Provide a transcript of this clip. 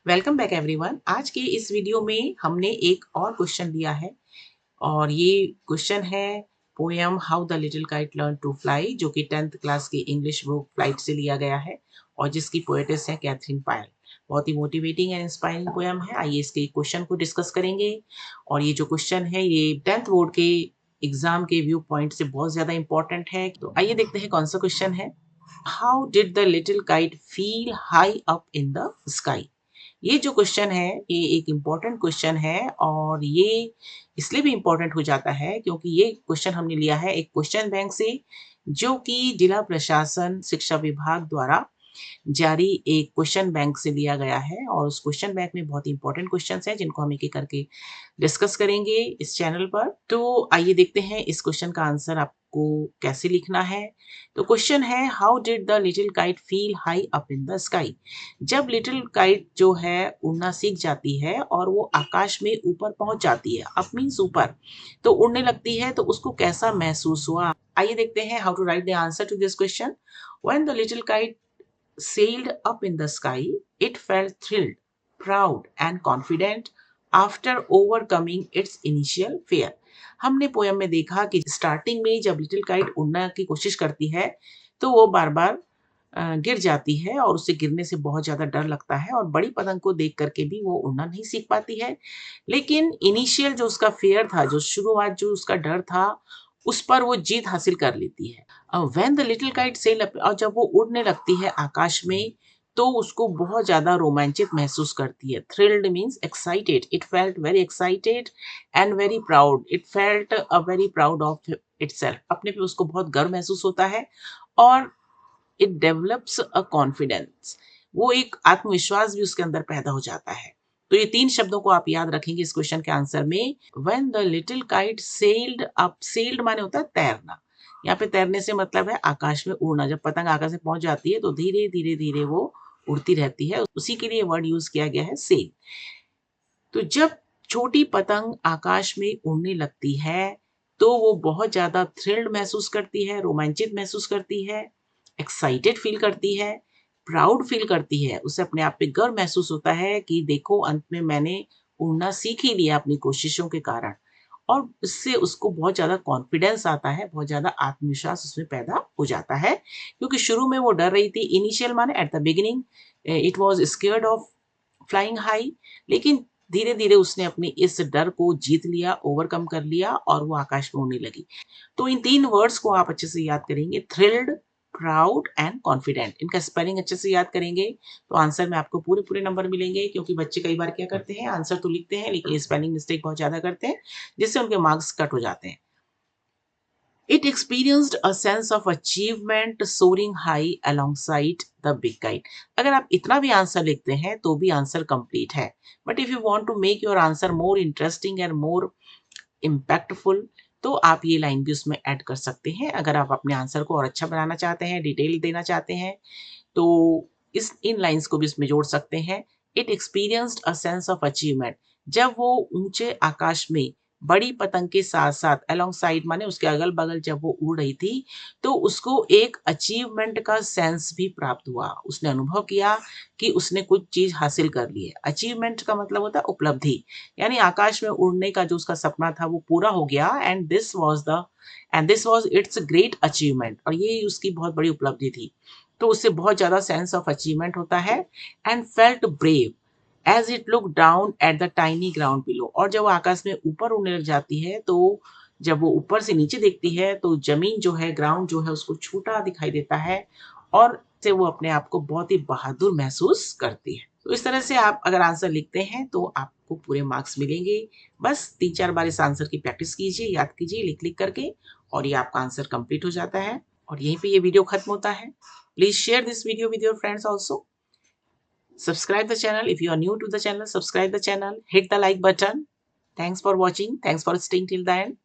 Welcome back everyone. आज के इस वीडियो में हमने एक और क्वेश्चन लिया है और ये क्वेश्चन है poem how the little kite learn to fly, जो कि 10th क्लास की इंग्लिश बुक फ्लाइट से लिया गया है और जिसकी पोएटेस है कैथरीन पायल। बहुत ही मोटिवेटिंग एंड इंस्पायरिंग पोएम है। आइए इसके क्वेश्चन को डिस्कस करेंगे। और ये जो क्वेश्चन है ये 10th बोर्ड के एग्जाम के व्यू पॉइंट से बहुत ज्यादा इंपॉर्टेंट है। तो आइए देखते हैं कौन सा क्वेश्चन है। How did the little kite feel high up in the sky. ये जो क्वेश्चन है ये एक इम्पॉर्टेंट क्वेश्चन है और ये इसलिए भी इम्पॉर्टेंट हो जाता है क्योंकि ये क्वेश्चन हमने लिया है एक क्वेश्चन बैंक से, जो कि जिला प्रशासन शिक्षा विभाग द्वारा जारी एक क्वेश्चन बैंक से लिया गया है। और उस क्वेश्चन बैंक में बहुत ही इंपॉर्टेंट क्वेश्चंस हैं जिनको हम एक एक करके डिस्कस करेंगे इस चैनल पर। तो आइए देखते हैं इस क्वेश्चन का आंसर आपको कैसे लिखना है। तो क्वेश्चन है how did the little kite feel high up in the sky. जब लिटिल काइट जो है उड़ना सीख जाती है और वो आकाश में ऊपर पहुंच जाती है, अप मीन्स ऊपर, तो उड़ने लगती है, तो उसको कैसा महसूस हुआ। आइए देखते हैं how to write the answer to this question. When the little kite sailed up in the sky, it felt thrilled, proud, and confident after overcoming its initial fear. हमने पोयम में देखा कि स्टार्टिंग में जब लिटिल काइट उड़ने की कोशिश करती है तो वो बार बार गिर जाती है और उसे गिरने से बहुत ज़्यादा डर लगता है और बड़ी पतंग को देख करके भी वो उड़ना नहीं सीख पाती है। लेकिन इनिशियल जो उसका फेयर था, जो शुरुआत जो उसका डर था, उस पर वो जीत हासिल कर लेती है। When the little kite sail up, और जब वो उड़ने लगती है आकाश में तो उसको बहुत ज़्यादा रोमांचित महसूस करती है। Thrilled means excited, it felt very excited and very proud, it felt a very proud of itself, अपने पे उसको बहुत गर्व महसूस होता है। और इट डेवलप्स अ कॉन्फिडेंस, वो एक आत्मविश्वास भी उसके अंदर पैदा हो जाता है। तो ये 3 शब्दों को आप याद रखेंगे इस क्वेश्चन के आंसर में। When the little kite sailed up, sailed माने होता है तैरना, यहाँ पे तैरने से मतलब है आकाश में उड़ना। जब पतंग आकाश में पहुंच जाती है तो धीरे धीरे धीरे वो उड़ती रहती है, उसी के लिए वर्ड यूज किया गया है सेल। तो जब छोटी पतंग आकाश में उड़ने लगती है तो वो बहुत ज्यादा थ्रिल्ड महसूस करती है, रोमांचित महसूस करती है, एक्साइटेड फील करती है, प्राउड फील करती है, उसे अपने आप पे गर्व महसूस होता है कि देखो अंत में मैंने उड़ना सीख ही लिया अपनी कोशिशों के कारण। और इससे उसको बहुत ज़्यादा कॉन्फिडेंस आता है, बहुत ज़्यादा आत्मविश्वास उसमें पैदा हो जाता है। क्योंकि शुरू में वो डर रही थी, इनिशियल माने at the beginning it was scared of flying high, लेकिन धीरे-धीरे उसने अपने इस डर को जीत लिया, ओवरकम कर लिया और वो आकाश में उड़ने लगी। तो इन 3 वर्ड्स को आप अच्छे से याद करेंगे, थ्रिल्ड, प्राउड एंड कॉन्फिडेंट। इनका स्पेलिंग अच्छे से याद करेंगे तो आंसर में आपको पूरे-पूरे नंबर मिलेंगे। क्योंकि बच्चे कई बार क्या करते हैं, आंसर तो लिखते हैं लेकिन स्पेलिंग मिस्टेक बहुत ज़्यादा करते हैं, जिससे उनके मार्क्स कट हो जाते हैं। It experienced a sense of achievement soaring high alongside the big kite. अगर आप इतना भी आंसर लिखते हैं तो भी आंसर कंप्लीट है। But if you want to make your answer more interesting and more impactful तो आप ये लाइन भी उसमें ऐड कर सकते हैं। अगर आप अपने आंसर को और अच्छा बनाना चाहते हैं, डिटेल देना चाहते हैं, तो इस इन लाइंस को भी इसमें जोड़ सकते हैं। It experienced a sense of achievement, जब वो ऊंचे आकाश में बड़ी पतंग के साथ साथ अलोंग साइड माने उसके अगल बगल जब वो उड़ रही थी तो उसको एक अचीवमेंट का सेंस भी प्राप्त हुआ। उसने अनुभव किया कि उसने कुछ चीज हासिल कर ली है। अचीवमेंट का मतलब होता है उपलब्धि, यानी आकाश में उड़ने का जो उसका सपना था वो पूरा हो गया। And this was it's great achievement, और ये उसकी बहुत बड़ी उपलब्धि थी। तो उससे बहुत ज़्यादा सेंस ऑफ अचीवमेंट होता है। And felt brave as it look down at the tiny ground below, और जब वो आकाश में ऊपर उड़ने लग जाती है तो जब वो ऊपर से नीचे देखती है तो जमीन जो है, ग्राउंड जो है, उसको छोटा दिखाई देता है और से वो अपने आप को बहुत ही बहादुर महसूस करती है। तो इस तरह से आप अगर आंसर लिखते हैं तो आपको पूरे मार्क्स मिलेंगे। बस 3-4 बार इस आंसर की प्रैक्टिस कीजिए, याद कीजिए लिख-लिख करके, और ये आपका आंसर कंप्लीट हो जाता है और यहीं पे ये वीडियो खत्म होता है। Please share this video with your friends also. Subscribe the channel. If you are new to the channel, subscribe the channel. Hit the like button. Thanks for watching. Thanks for staying till the end.